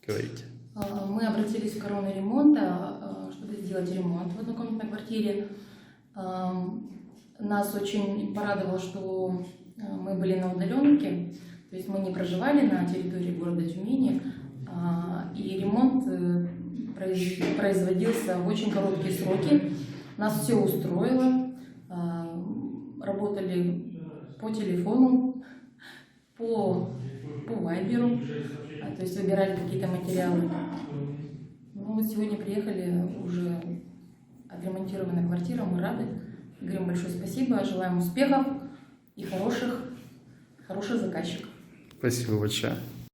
Говорите. Мы обратились в Корона ремонта, чтобы сделать ремонт в однокомнатной квартире. Нас очень порадовало, что мы были на удаленке, то есть мы не проживали на территории города Тюмени, и ремонт производился в очень короткие сроки. Нас все устроило, работали по телефону, по вайберу, то есть выбирали какие-то материалы. Ну вот сегодня приехали, уже отремонтирована квартира, мы рады. Говорим большое спасибо, желаем успехов и хороших заказчиков. Спасибо большое.